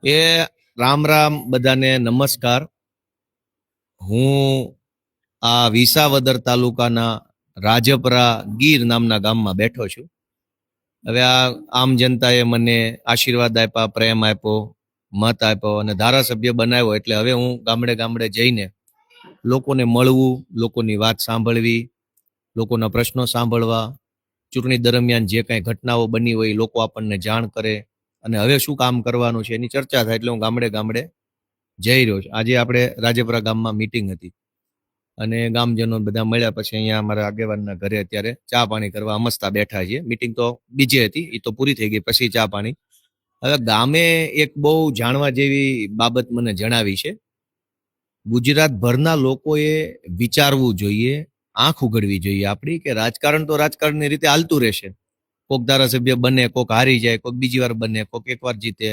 એ રામ રામ બધાને નમસ્કાર. હું આ વિસાવદર તાલુકાના રાજપરા ગીર નામના ગામમાં બેઠો છું. હવે આ આમ જનતાએ મને આશીર્વાદ આપ્યા, પ્રેમ આપ્યો, મત આપ્યો અને ધારાસભ્ય બનાવ્યો. એટલે હવે હું ગામડે ગામડે જઈને લોકોને મળવું, લોકોની વાત સાંભળવી, લોકોના પ્રશ્નો સાંભળવા, ચૂંટણી દરમિયાન જે કાંઈ ઘટનાઓ બની હોય એ લોકો આપણને જાણ કરે અને હવે શું કામ કરવાનું છે એની ચર્ચા થાય. એટલે હું ગામડે ગામડે જઈ રહ્યો છું. આજે આપણે રાજપરા ગામમાં મીટિંગ હતી અને ગામજનો બધા મળ્યા પછી અહીંયા અમારા આગેવાનના ઘરે અત્યારે ચા પાણી કરવા અમસ્તા બેઠા છીએ. મીટિંગ તો બીજી હતી, એ તો પૂરી થઈ ગઈ, પછી ચા પાણી. હવે ગામે એક બહુ જાણવા જેવી બાબત મને જણાવી છે. ગુજરાતભરના લોકોએ વિચારવું જોઈએ, આંખ ઉઘડવી જોઈએ આપણી, કે રાજકારણ તો રાજકારણની રીતે હાલતું રહેશે. કોક ધારાસભ્ય બને, કોક હારી જાય, કોક બીજી વાર બને, કોક એકવાર જીતે,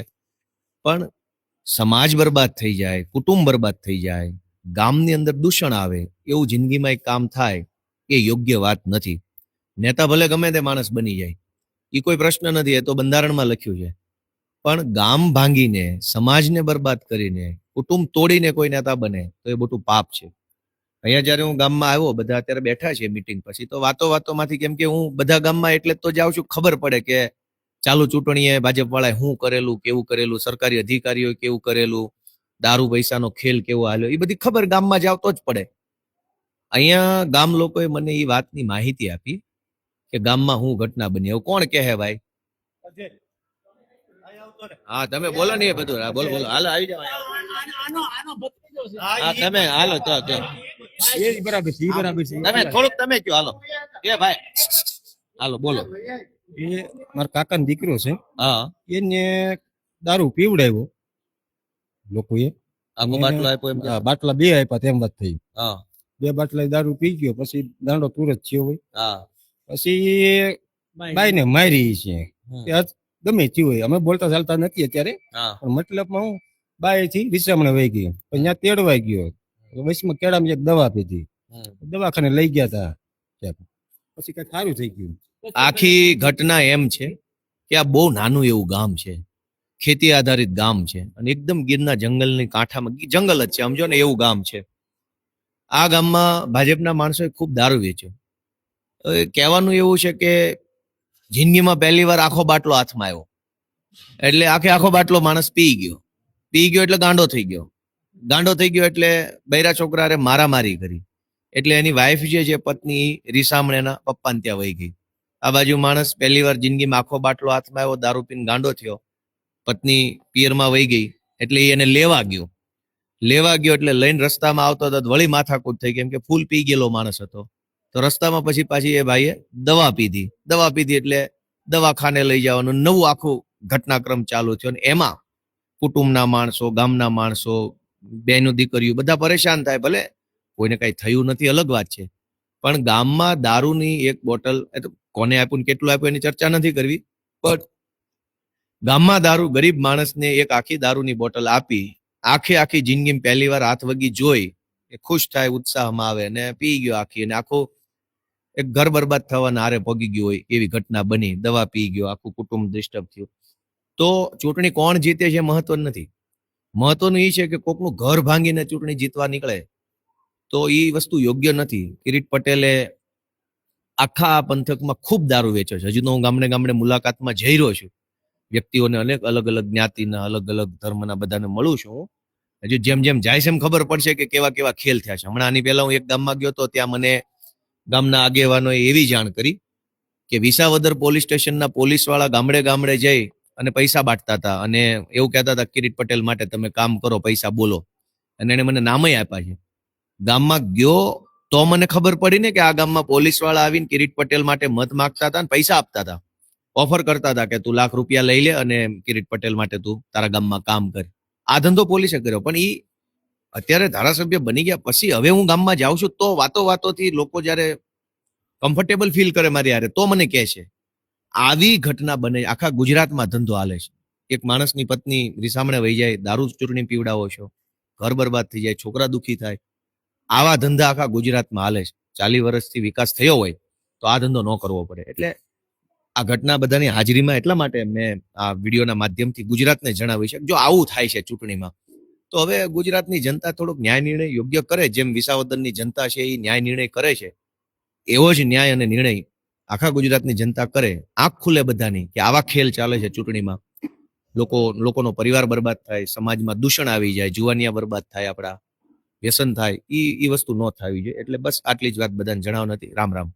પણ સમાજ બરબાદ થઈ જાય, કુટુંબ બરબાદ થઈ જાય, ગામની અંદર દૂષણ આવે, એવું જિંદગીમાં એક કામ થાય એ યોગ્ય વાત નથી. નેતા ભલે ગમે તે માણસ બની જાય, એ કોઈ પ્રશ્ન નથી, એ તો બંધારણમાં લખ્યું છે. પણ ગામ ભાંગીને, સમાજને બરબાદ કરીને, કુટુંબ તોડીને કોઈ નેતા બને તો એ મોટું પાપ છે. અહીંયા જયારે હું ગામમાં આવ્યો, બધા અત્યારે બેઠા છે મીટિંગ પછી, તો વાતો વાતોમાંથી, કેમ કે હું બધા ગામમાં એટલે તો જાઉં છું, ખબર પડે કે ચાલુ ચૂંટણીએ ભાજપ વાળાએ શું કરેલું, કેવું કરેલું, સરકારી અધિકારીઓ કેવું કરેલું, દારૂ પૈસાનો ખેલ કેવો હાલ્યો, એ બધી ખબર ગામમાં જાવ તો જ પડે. અહીંયા ગામ લોકોએ મને એ વાતની માહિતી આપી કે ગામમાં હું ઘટના બની. એવું કોણ કહે ભાઈ? હા તમે બોલો ને, એ બધું. હા બોલો બોલો, હાલો આવી જાઓ. હા તમે હાલો તો બરાબર છે, બરાબર છે. તમે થોડુંક તમે કયો, હાલો એ ભાઈ, હાલો બોલો. એ મારા કાકાનો દીકરો છે, હા એને દારૂ પીવડાવ્યો લોકોએ. આખો બાટલો આપ્યો એમ કે? બાટલા બે આપ્યા તેમ વાત થઈ. હા બે બાટલા દારૂ પી ગયો, પછી દાંડો તુરત થયો હોય, હા પછી બાઈને મારી છે. ગમે થયું હોય, અમે બોલતા ચાલતા નથી અત્યારે, હા પણ મતલબમાં હું બાય થી વિશ્રામણે વહી ગઈ, પછી ત્યાં તેડવાઈ ગયો. વચમાં કેળામાં એક દવા પીધી, દવાખાને લઈ ગયા હતા, પછી કઈ સારું થઈ ગયું. આખી ઘટના એમ છે કે આ બહુ નાનું એવું ગામ છે, ખેતી આધારિત ગામ છે અને એકદમ ગીરના જંગલની કાંઠામાં, જંગલ જ છે સમજો ને, એવું ગામ છે. આ ગામમાં ભાજપના માણસોએ ખૂબ દારૂ વેચ્યો. કહેવાનું એવું છે કે જિંદગીમાં પહેલી વાર આખો બાટલો હાથમાં આવ્યો, એટલે આખો બાટલો માણસ પી ગયો. પી ગયો એટલે ગાંડો થઈ ગયો. ગાંડો થઈ ગયો એટલે બૈરા છોકરાએ મારામારી કરી. એટલે એની વાઈફ જે પત્ની, રીસામણેના પપ્પાને ત્યાં વહી ગઈ. આ બાજુ માણસ પહેલી વાર જિંદગીમાં આખો બાટલો હાથમાં આવ્યો, દારૂ પીને ગાંડો થયો, પત્ની પિયરમાં વહી ગઈ, એટલે એને લેવા ગયો. એટલે લઈને રસ્તામાં આવતો હતો, વળી માથાકૂટ થઈ, કેમ કે ફૂલ પી ગયેલો માણસ હતો. તો રસ્તામાં પછી પાછી એ ભાઈએ દવા પીધી એટલે દવાખાને લઈ જવાનું નવું આખું ઘટનાક્રમ ચાલુ થયો. અને એમાં કુટુંબના માણસો, ગામના માણસો, બેનો દીકરીઓ બધા પરેશાન થાય. ભલે કોઈને કઈ થયું નથી, અલગ વાત છે, પણ ગામમાં દારૂની એક બોટલ, કોને આપ્યું કેટલું આપ્યું એની ચર્ચા નથી કરવી, પણ ગામમાં દારૂ, ગરીબ માણસને એક આખી દારૂની બોટલ આપી, આખી જિંદગી પહેલી વાર હાથ વગી જોઈ, એ ખુશ થાય, ઉત્સાહમાં આવે ને પી ગયો આખી, અને આખું એક ઘર બરબાદ થવાના હારે પગી ગયું હોય એવી ઘટના બની. દવા પી ગયો, આખું કુટુંબ ડિસ્ટર્બ થયું. તો ચૂંટણી કોણ જીતે છે મહત્વ નથી. મહત્વનું એ છે કે કોકનું ઘર ભાંગીને ચૂંટણી જીતવા નીકળે તો એ વસ્તુ યોગ્ય નથી. કિરીટ પટેલે આખા પંથકમાં ખૂબ દારૂ વેચ્યો છે. હજુ તો હું ગામડે ગામડે મુલાકાતમાં જઈ રહ્યો છું, વ્યક્તિઓને અનેક અલગ અલગ જ્ઞાતિના, અલગ અલગ ધર્મના બધાને મળું છું. હજુ જેમ જેમ જાય છે એમ ખબર પડશે કે કેવા કેવા ખેલ થયા છે. હમણાં આની પહેલા હું એક ગામમાં ગયો તો ત્યાં મને ગામના આગેવાનોએ એવી જાણ કરી કે વિસાવદર પોલીસ સ્ટેશનના પોલીસ વાળા ગામડે ગામડે જઈ અને પૈસા બાંટતા હતા અને એવું કહેતા હતા કિરીટ પટેલ માટે તમે કામ કરો, પૈસા બોલો. અને એને મને નામય આપ્યા છે. ગામમાં ગયો તો મને ખબર પડી ને કે આ ગામમાં પોલીસ વાળા આવીને કિરીટ પટેલ માટે મત માંગતા હતા અને પૈસા આપતા હતા, ઓફર કરતા હતા કે તું ₹1,00,000 લઈ લે અને કિરીટ પટેલ માટે તું તારા ગામમાં કામ કર. આ ધંધો પોલીસે કર્યો. પણ એ અત્યારે ધારાસભ્ય બની ગયા પછી હવે હું ગામમાં જાઉં છું તો વાતોથી લોકો જયારે કમ્ફર્ટેબલ ફીલ કરે મારી યારે, તો મને કહે છે આવી ઘટના બને. આખા ગુજરાતમાં ધંધો હાલે છે. એક માણસની પત્ની રીસામણે વહી જાય, દારૂ ચૂરણી પીવડાવો છો, ઘર બરબાદ થઈ જાય, છોકરા દુખી થાય. આવા ધંધા આખા ગુજરાતમાં હાલે છે. 40 વર્ષથી વિકાસ થયો હોય તો આ ધંધો ન કરવો પડે. એટલે આ ઘટના બધાની હાજરીમાં એટલા માટે મેં આ વિડીયોના માધ્યમથી ગુજરાતને જણાવી છે કે જો આવું થાય છે ચૂંટણીમાં તો હવે ગુજરાતની જનતા થોડોક ન્યાય નિર્ણય યોગ્ય કરે, જેમ વિસાવદરની જનતા છે એ ન્યાય નિર્ણય કરે છે, એવો જ ન્યાય અને નિર્ણય આખા ગુજરાતની જનતા કરે. આંખ ખુલે બધાની કે આવા ખેલ ચાલે છે ચૂંટણીમાં, લોકોનો પરિવાર બરબાદ થાય, સમાજમાં દૂષણ આવી જાય, જુવાનિયા બરબાદ થાય, આપણા વ્યસન થાય, ઈ વસ્તુ ન થવી જોઈએ. એટલે બસ આટલી જ વાત બધાને જણાવવાની હતી. રામ રામ.